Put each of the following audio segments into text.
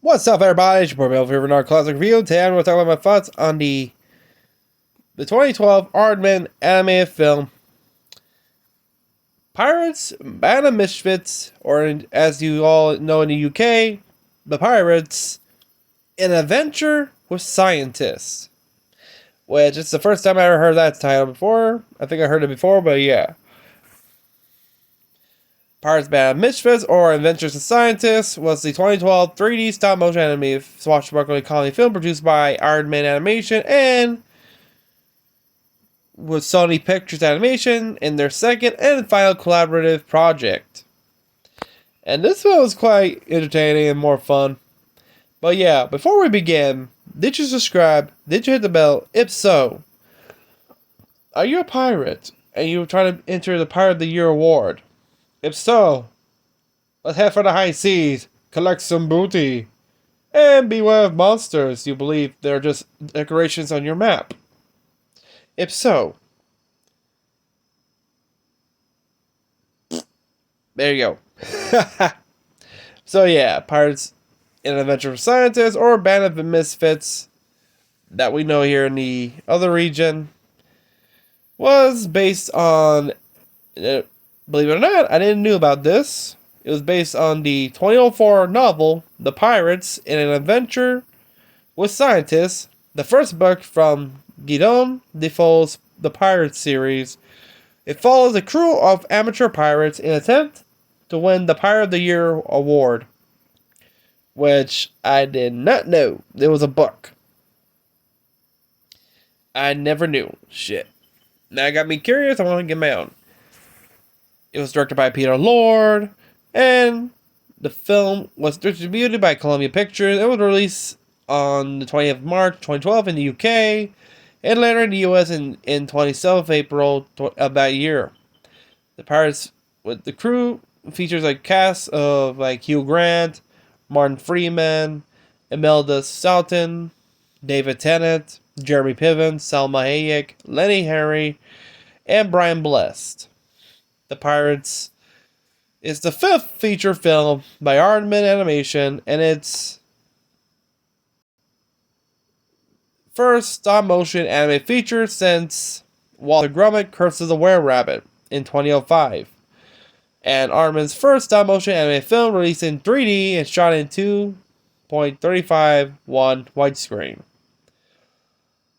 What's up, everybody? It's your boy Bill for another classic review. Today I'm going to talk about my thoughts on the 2012 Aardman animated film Pirates, Band of Misfits, or as you all know in the UK, the Pirates, an adventure with scientists. Which it's the first time I ever heard that title before. I think I heard it before, but yeah. Pirates, Band of Misfits, or Adventures of Scientists was the 2012 3D stop-motion animated swashbuckling comedy film produced by Aardman Animation and with Sony Pictures Animation in their second and final collaborative project. And this film was quite entertaining and more fun. But yeah, before we begin, did you subscribe? Did you hit the bell? If so, are you a pirate and you're trying to enter the Pirate of the Year award? If so, let's head for the high seas, collect some booty, and beware of monsters you believe they're just decorations on your map. If so, there you go. So yeah, Pirates in Adventure for Scientists or Band of Misfits that we know here in the other region was based on, believe it or not, I didn't know about this. It was based on the 2004 novel, The Pirates in an Adventure with Scientists, the first book from Guillaume Defoe's The Pirates series. It follows a crew of amateur pirates in an attempt to win the Pirate of the Year award, which I did not know there was a book. I never knew. Shit. Now it got me curious. I want to get my own. It was directed by Peter Lord, and the film was distributed by Columbia Pictures. It was released on the 20th of March 2012 in the UK, and later in the US in 27th April of that year. The Pirates with the crew features a cast of like Hugh Grant, Martin Freeman, Imelda Staunton, David Tennant, Jeremy Piven, Salma Hayek, Lenny Henry, and Brian Blessed. The Pirates is the fifth feature film by Aardman Animation, and its first stop-motion anime feature since Walter Gromit Curse of the Were-Rabbit in 2005. And Aardman's first stop-motion anime film released in 3D and shot in 2.351 widescreen.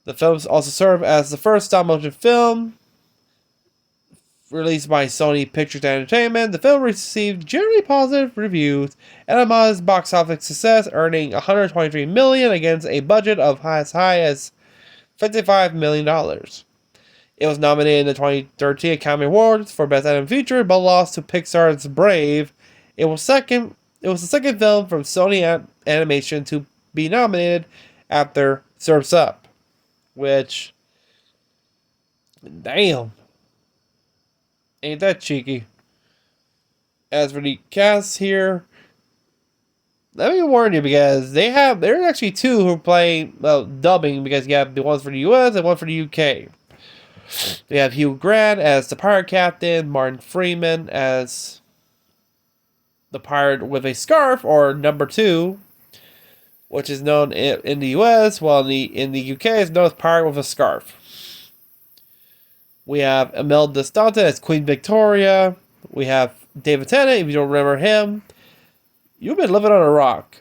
The films also serve as the first stop-motion film released by Sony Pictures Entertainment. The film received generally positive reviews and a modest box office success, earning $123 million against a budget of as high as $55 million. It was nominated in the 2013 Academy Awards for Best Animated Feature, but lost to Pixar's Brave. It was the second film from Sony Animation to be nominated after Surf's Up, which, damn, ain't that cheeky. As for the cast here, let me warn you, because there's actually two who are playing, dubbing, because you have the ones for the US and one for the UK. We have Hugh Grant as the pirate captain, Martin Freeman as the pirate with a scarf, or number 2, which is known in the US, while in the UK is known as pirate with a scarf. We have Imelda Staunton as Queen Victoria. We have David Tennant, if you don't remember him. You've been living on a rock.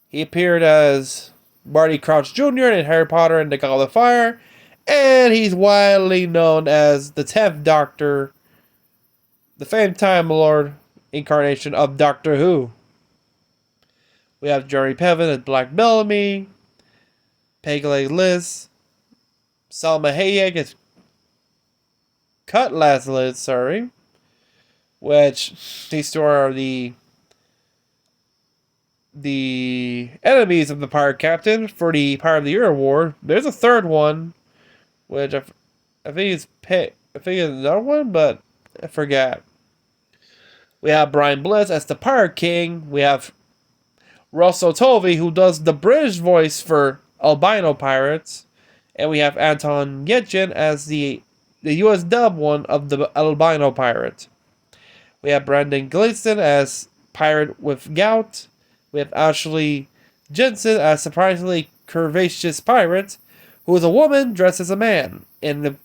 He appeared as Barty Crouch Jr. in Harry Potter and the Goblet of Fire. And he's widely known as the 10th Doctor, the famed Time Lord incarnation of Doctor Who. We have Jeremy Piven as Black Bellamy. Pegleg Liz. Salma Hayek as Cutlass Liz, sorry. Which, these two are the enemies of the Pirate Captain for the Pirate of the Year award. There's a third one, which I think it's another one, but I forgot. We have Brian Bless as the Pirate King. We have Russell Tovey, who does the British voice for albino pirates. And we have Anton Yelchin as the US dub one of the albino pirate. We have Brandon Gleeson as pirate with gout. We have Ashley Jensen as surprisingly curvaceous pirate, who is a woman dressed as a man in the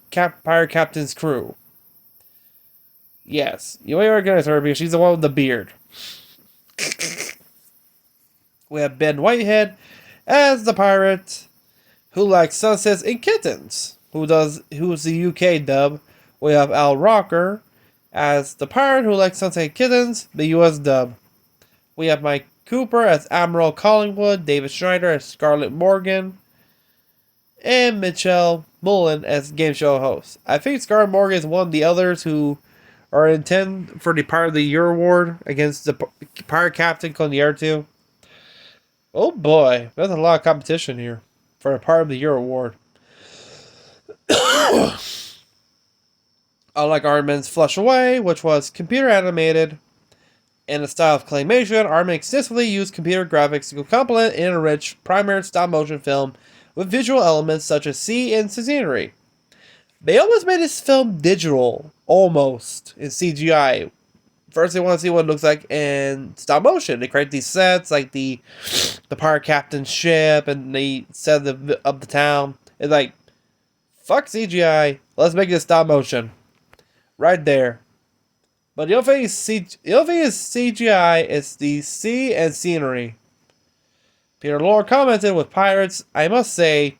pirate captain's crew. Yes, you may recognize her because she's the one with the beard. We have Ben Whitehead as the pirate who likes sunsets and kittens, who's the UK dub. We have Al Rocker as the pirate who likes sunsets and kittens, the US dub. We have Mike Cooper as Admiral Collingwood, David Schneider as Scarlett Morgan, and Michelle Mullen as game show host. I think Scarlett Morgan is one of the others who are in 10 for the Pirate of the Year award against the Pirate Captain Collier 2. Oh boy, there's a lot of competition here for a Pirate of the Year award. Unlike Aardman's Flush Away, which was computer animated in the style of claymation, Aardman extensively used computer graphics to complement and enrich primary stop-motion film with visual elements such as sea and scenery. They almost made this film digital, almost, in CGI. First, they want to see what it looks like in stop motion. They create these sets, like the pirate captain's ship, and the set of the town. It's like, fuck CGI, let's make it stop motion. Right there. But the only thing is CGI is the sea and scenery. Peter Lorre commented with Pirates, I must say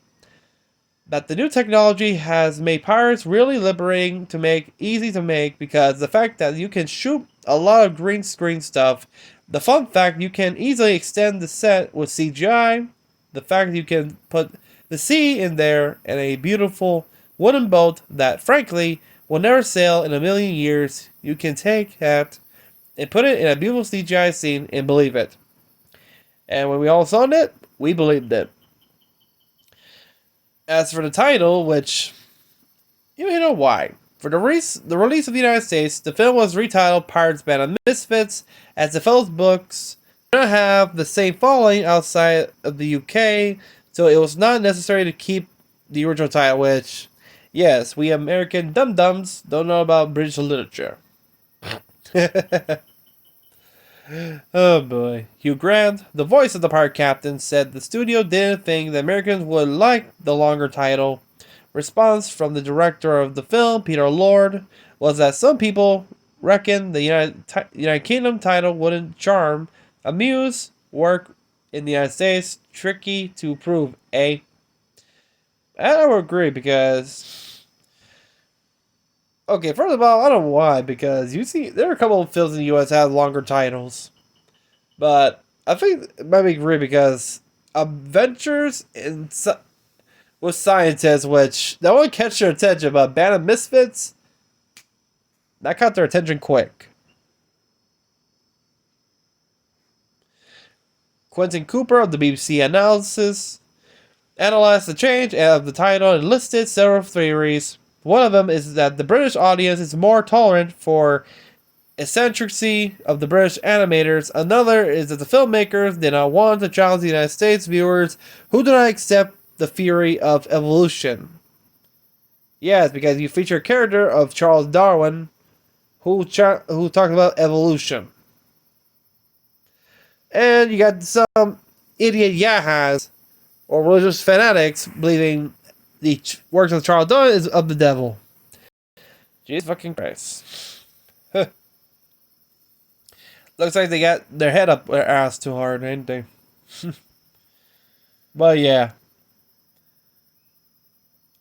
that the new technology has made Pirates really liberating to make, easy to make, because the fact that you can shoot a lot of green screen stuff, the fun fact you can easily extend the set with CGI, the fact that you can put the sea in there and a beautiful wooden boat that frankly will never sail in a million years, you can take that and put it in a beautiful CGI scene and believe it. And when we all saw it, we believed it. As for the title, which, you know why. For the release of the United States, the film was retitled Pirates Band of Misfits, as the film's books do not have the same following outside of the UK, so it was not necessary to keep the original title, which, yes, we American dum-dums don't know about British literature. Oh boy. Hugh Grant, the voice of the pirate captain, said the studio didn't think the Americans would like the longer title. Response from the director of the film, Peter Lorre, was that some people reckon the United Kingdom title wouldn't charm, amuse, work in the United States, tricky to prove, eh? I would agree because... Okay, first of all, I don't know why, because you see, there are a couple of films in the US that have longer titles. But I think it might be agree because Adventures with Scientists, which that won't catch their attention, but Band of Misfits, that caught their attention quick. Quentin Cooper of the BBC analyzed the change of the title and listed several theories. One of them is that the British audience is more tolerant for eccentricity of the British animators. Another is that the filmmakers did not want to challenge the United States viewers who do not accept the theory of evolution. Yes, because you feature a character of Charles Darwin who talked about evolution. And you got some idiot yahas or religious fanatics believing the works of Charles Darwin is of the devil. Jesus fucking Christ. Looks like they got their head up their ass too hard, ain't they? But yeah.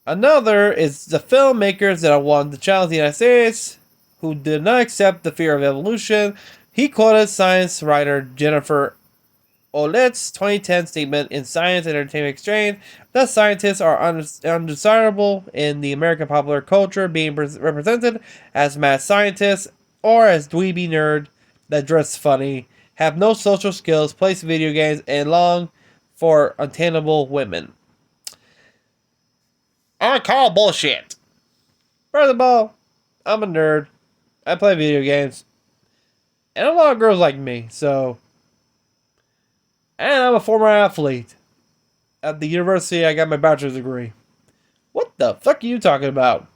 Another is the filmmakers that wanted to challenge the United States, who did not accept the fear of evolution. He quoted science writer Jennifer Ouellette's 2010 statement in Science and Entertainment Exchange that scientists are undesirable in the American popular culture, being represented as mad scientists or as dweeby nerd that dress funny, have no social skills, play video games, and long for unattainable women. I call bullshit. First of all, I'm a nerd. I play video games. And a lot of girls like me, so... And I'm a former athlete. At the university, I got my bachelor's degree. What the fuck are you talking about?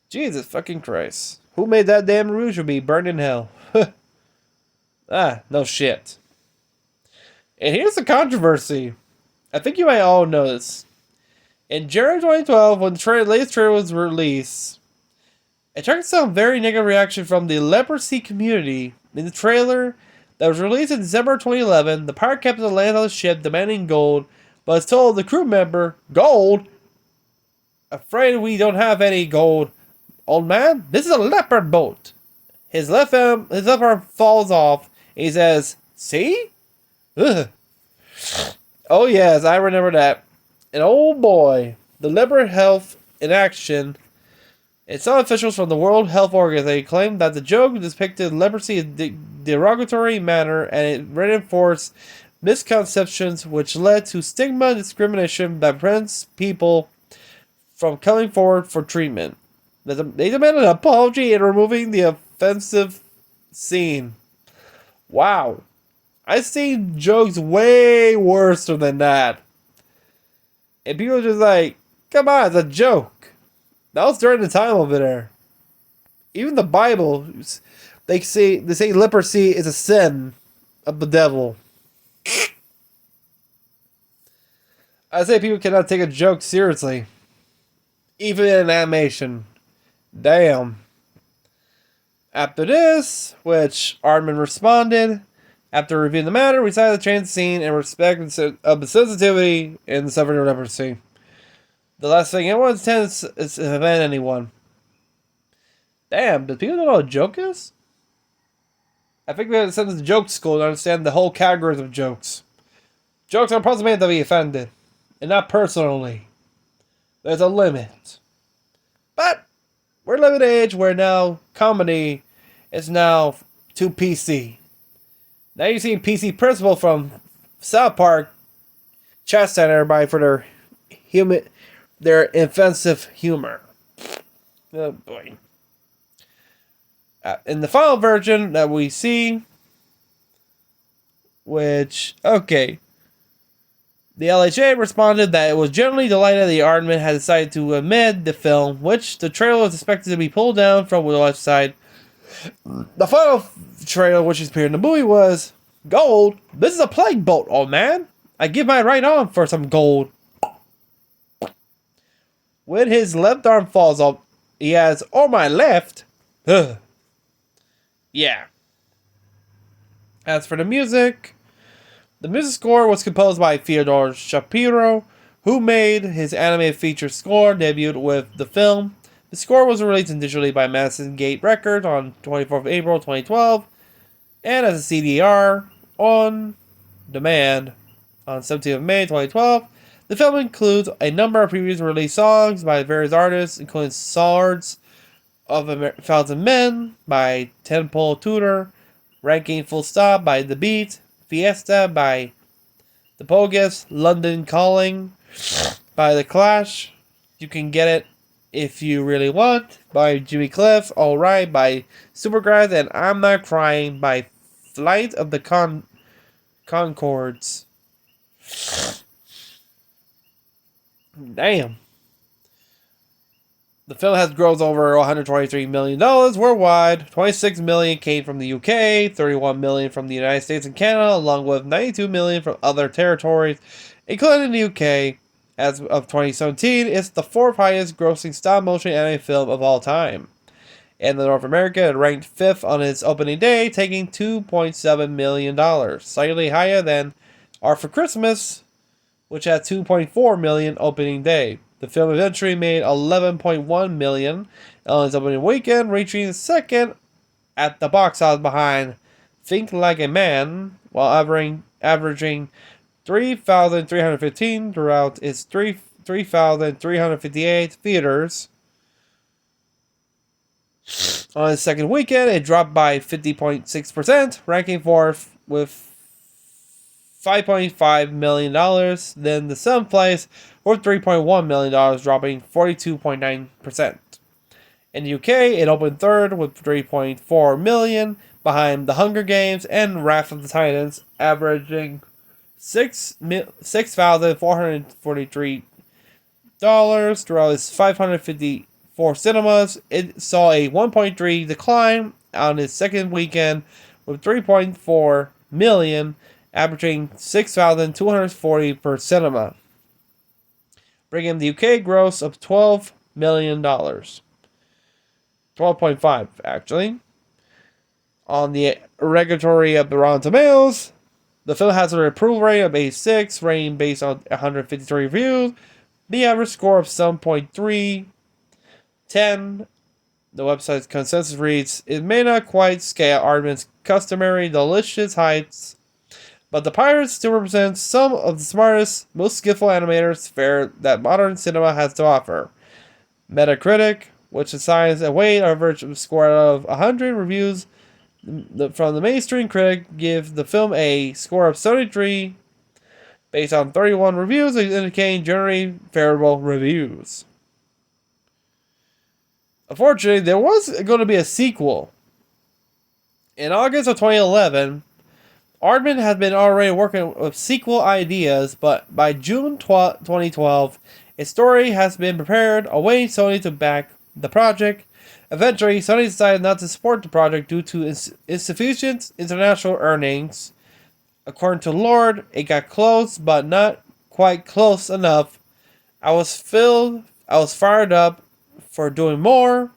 Jesus fucking Christ. Who made that damn review should be burned in hell. No shit. And here's the controversy. I think you might all know this. In January 2012, when the latest trailer was released, it took some very negative reaction from the leprosy community. In the trailer that was released in December 2011, the pirate captain lands on the ship demanding gold, but is told the crew member, "Gold? Afraid we don't have any gold. Old man, this is a leopard boat." His left arm falls off, and he says, "See? Ugh." Oh yes, I remember that. And oh boy, the leopard health in action. And some officials from the World Health Organization claimed that the joke depicted leprosy in a derogatory manner and it reinforced misconceptions which led to stigma and discrimination that prevents people from coming forward for treatment. They demanded an apology and removing the offensive scene. Wow. I've seen jokes way worse than that. And people are just like, come on, it's a joke. That was during the time over there. Even the Bible, they say leprosy is a sin of the devil. I say people cannot take a joke seriously. Even in animation. Damn. After this, which Aardman responded, after reviewing the matter, we decided to change the scene in respect of the sensitivity and the suffering of leprosy. The last thing anyone intends is to offend anyone. Damn, do people know what a joke is? I think we have to send this to joke school to understand the whole categories of jokes. Jokes are supposed meant to be offended, and not personally. There's a limit. But we're living in an age where now comedy is now too PC. Now you're seeing PC Principal from South Park chastising everybody for their offensive humor. Oh boy. In the final version that we see, which, okay, the LHA responded that it was generally delighted the Aardman had decided to amend the film, which the trailer was expected to be pulled down from the website. The final trailer, which appeared in the movie, was gold. This is a plague boat, old man. I give my right arm for some gold. When his left arm falls off, he has, "Oh, my left." Ugh. Yeah. As for the music score was composed by Fyodor Shapiro, who made his animated feature score debut with the film. The score was released digitally by Madison Gate Records on 24th of April 2012, and as a CDR on demand on 17th of May 2012. The film includes a number of previously released songs by various artists, including Swords of a Thousand Men by Tenpole Tudor, Ranking Full Stop by The Beat, Fiesta by The Pogues, London Calling by The Clash, You Can Get It If You Really Want by Jimmy Cliff, Alright by Supergrass, and I'm Not Crying by Flight of the Concords. Damn. The film has grossed over $123 million worldwide. $26 million came from the UK, $31 million from the United States and Canada, along with $92 million from other territories, including the UK. As of 2017, it's the fourth highest grossing stop-motion anime film of all time. In North America, it ranked fifth on its opening day, taking $2.7 million, slightly higher than Art for Christmas, which had $2.4 million opening day. The film eventually made $11.1 million on its opening weekend, reaching second at the box office behind Think Like a Man, while averaging 3,315 throughout its 3,358 theaters. On its second weekend, it dropped by 50.6%, ranking fourth with $5.5 million. Then the seventh place with $3.1 million, dropping 42.9%. In the UK, it opened third with $3.4 million, behind The Hunger Games and Wrath of the Titans, averaging $6,443 throughout its 554 cinemas. It saw a 1.3 decline on its second weekend, with 3.4 million, averaging 6,240 per cinema, bringing the UK gross of $12 million. 12.5 actually. On the regulatory of the Rotten Tomatoes, the film has an approval rating of 86, rating based on 153 reviews. The average score of 7.310. The website's consensus reads, "It may not quite scale Aardman's customary delicious heights, but the pirates still represent some of the smartest, most skillful animators fare that modern cinema has to offer." Metacritic, which assigns a weighted average score out of 100 reviews from the mainstream critic, give the film a score of 73 based on 31 reviews indicating generally favorable reviews. Unfortunately, there was going to be a sequel. In August of 2011, Aardman had been already working with sequel ideas, but by June 2012, a story has been prepared, awaiting Sony to back the project. Eventually, Sony decided not to support the project due to insufficient international earnings. According to Lord, it got close, but not quite close enough. I was fired up for doing more.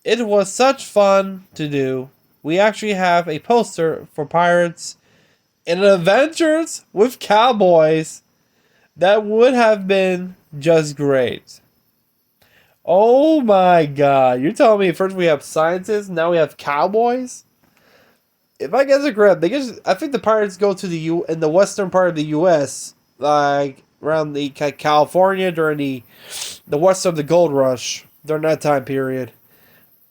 It was such fun to do. We actually have a poster for Pirates in Adventures with Cowboys that would have been just great. Oh my god. You're telling me first we have scientists, now we have cowboys? If I guess it correct, I think the Pirates go to in the western part of the US, like around the California during the west of the gold rush during that time period.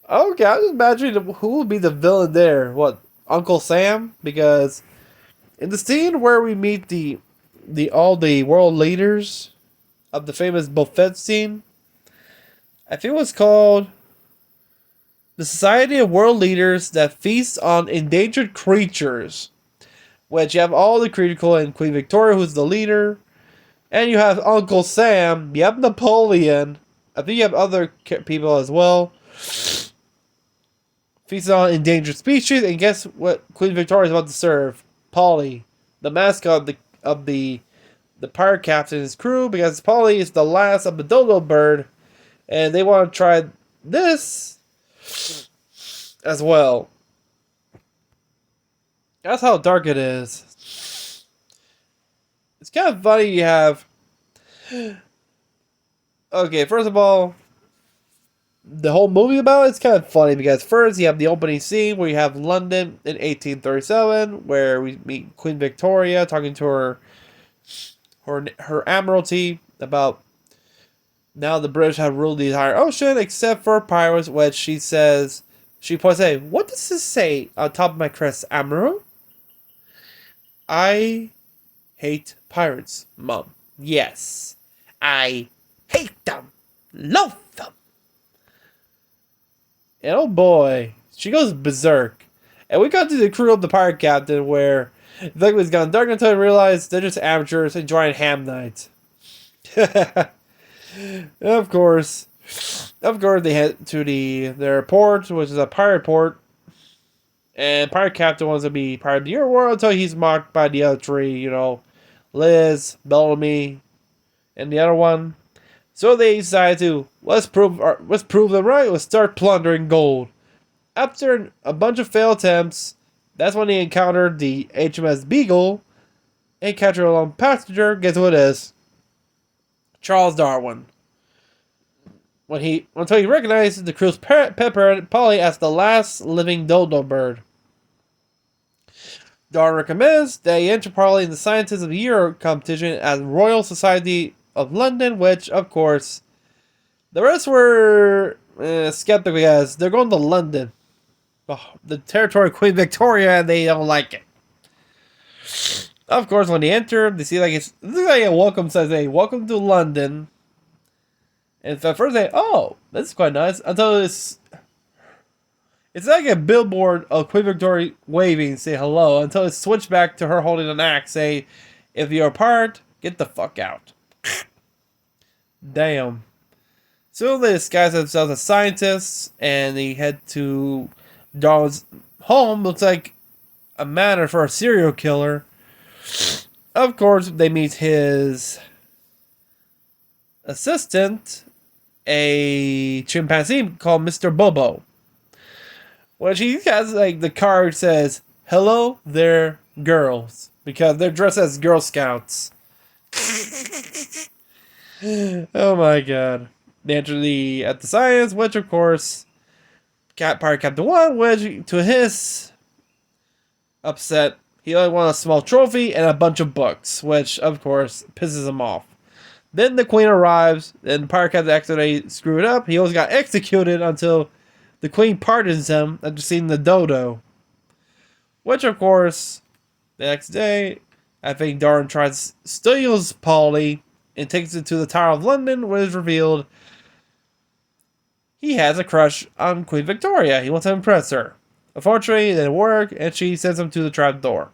Okay, I was imagining who would be the villain there. What, Uncle Sam? Because in the scene where we meet all the world leaders of the famous buffet scene, I think it was called the Society of World Leaders that feasts on endangered creatures. Which you have all the critical and Queen Victoria, who's the leader, and you have Uncle Sam. You have Napoleon. I think you have other people as well. Feasts on endangered species, and guess what Queen Victoria is about to serve? Polly, the mascot of the pirate captain's crew, because Polly is the last of the dodo bird, and they want to try this as well. That's how dark it is. It's kind of funny you have... Okay, first of all, the whole movie about it's kind of funny because first you have the opening scene where you have London in 1837, where we meet Queen Victoria talking to her admiralty about now the British have ruled the entire ocean except for pirates, which she says, she points out, "What does this say on top of my crest, Admiral?" "I hate pirates, Mum." "Yes, I hate them, love them." And oh boy, she goes berserk. And we got to the crew of the pirate captain where the thing was gone dark until I realized they're just amateurs enjoying ham night. Of course, they head to their port, which is a pirate port. And pirate captain wants to be pirate of the year world until he's mocked by the other three, Liz, Bellamy, and the other one. So they decide to let's prove them right. Let's start plundering gold. After a bunch of failed attempts, that's when they encountered the HMS Beagle and captured a lone passenger. Guess who it is? Charles Darwin. Until he recognizes the crew's Pepper Polly as the last living dodo bird. Darwin recommends that he enter Polly in the Scientist of the Year competition at Royal Society of London, which, of course, the rest were skeptical because they're going to London, the territory of Queen Victoria, and they don't like it. Of course, when they enter, they see this is like a welcome sign saying, "Welcome to London." And at first they, "Oh, this is quite nice," until it's like a billboard of Queen Victoria waving, say hello, until it's switched back to her holding an axe, say, "If you're a pirate, get the fuck out." Damn. So they disguise themselves as scientists and they head to Darwin's home. Looks like a manner for a serial killer. Of course, they meet his assistant, a chimpanzee called Mr. Bobo. Which he has, like, the card says, "Hello there, girls," because they're dressed as Girl Scouts. Oh my god. They enter at the science, which of course, Pirate Captain 1, which to his upset, he only won a small trophy and a bunch of books, which of course pisses him off. Then the Queen arrives, and Pirate Captain accidentally screwed up. He always got executed until the Queen pardons him after seeing the dodo. Which of course, the next day, I think Darwin steals Polly and takes it to the Tower of London, where it's revealed he has a crush on Queen Victoria. He wants to impress her. Unfortunately, it didn't work, and she sends him to the trapdoor,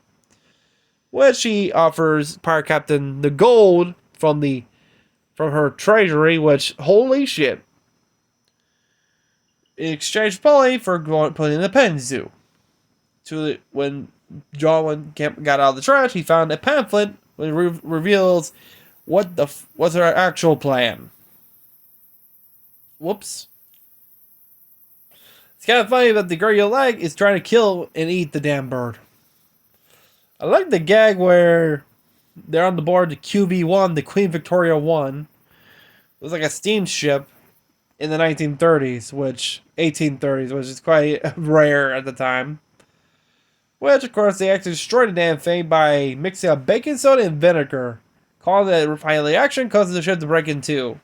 which she offers Pirate Captain the gold from her treasury, which, holy shit. In exchange for Polly for putting in the petting zoo. When John got out of the trash, he found a pamphlet which reveals what's her actual plan. Whoops. It's kind of funny that the girl you like is trying to kill and eat the damn bird. I like the gag where they're on the board, the QV1, the Queen Victoria 1. It was like a steamship in the 1830s, which is quite rare at the time. Which, of course, they actually destroyed the damn thing by mixing up baking soda and vinegar. Calling it a refinery action, causes the ship to break in two.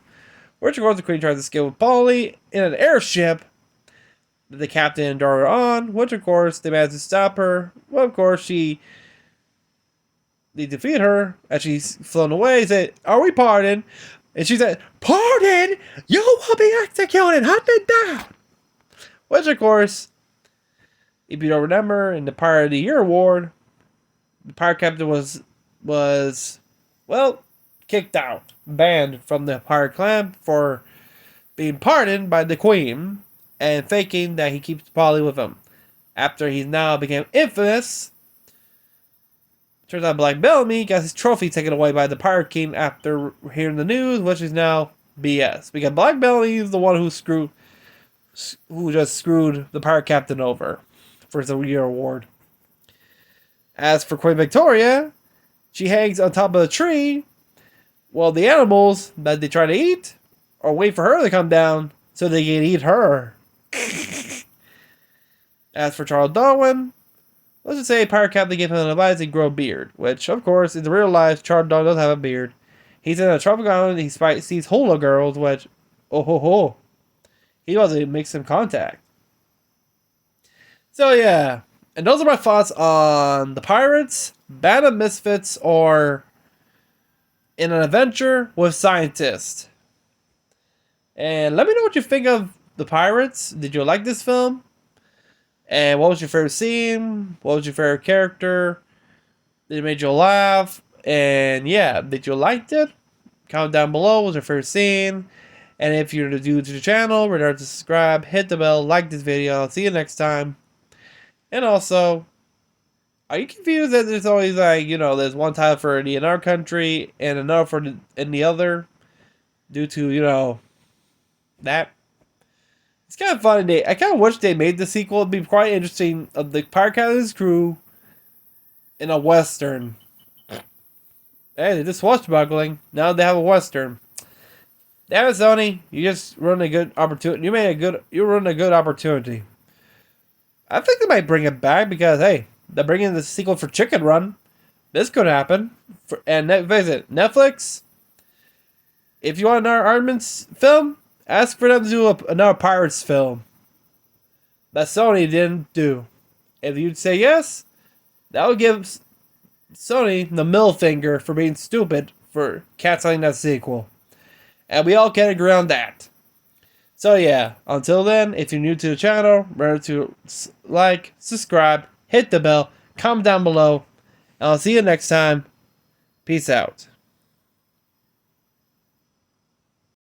Which, of course, the Queen tries to escape with Polly in an airship that the captain and Dora are on. Which, of course, they manage to stop her. Well, of course, they defeat her as she's flown away. They say, "Are we pardoned?" And she said, "Pardon? You will be executed, hunted down." Which, of course, if you don't remember, in the Pirate of the Year award, the pirate captain was kicked out, banned from the pirate clan for being pardoned by the Queen and faking that he keeps Polly with him. After he now became infamous, turns out Black Bellamy got his trophy taken away by the Pirate King after hearing the news, which is now BS. Because Black Bellamy is the one who just screwed the pirate captain over for the year award. As for Queen Victoria, she hangs on top of a tree while the animals that they try to eat or wait for her to come down so they can eat her. As for Charles Darwin, let's just say Pirate Captain gave him an advice to grow a beard, which, of course, in the real life, Charles Darwin does have a beard. He's in a tropical island, he sees hula girls, which, oh ho ho, he wants to make some contact. So yeah, and those are my thoughts on the Pirates, Band of Misfits, or in an adventure with scientists. And let me know what you think of the Pirates. Did you like this film? And what was your favorite scene? What was your favorite character? Did it make you laugh? And yeah, did you like it? Comment down below. What was your favorite scene? And if you're new to the channel, remember to subscribe, hit the bell, like this video. I'll see you next time. And also, are you confused that there's always there's one title for the in our country and another for in the other? Due to, that. It's kind of funny. I kind of wish they made the sequel. It'd be quite interesting of the Pirate Captain's crew in a Western. Hey, they just swashbuckling. Now they have a Western. Damn it, Sony. You just ruined a good opportunity. You ruined a good opportunity. I think they might bring it back because, hey, they're bringing the sequel for Chicken Run. This could happen. And visit Netflix. If you want another Aardman film, ask for them to do another Pirates film that Sony didn't do. If you'd say yes, that would give Sony the middle finger for being stupid for canceling that sequel. And we all can agree on that. So yeah, until then, if you're new to the channel, remember to like, subscribe, hit the bell, comment down below, and I'll see you next time. Peace out.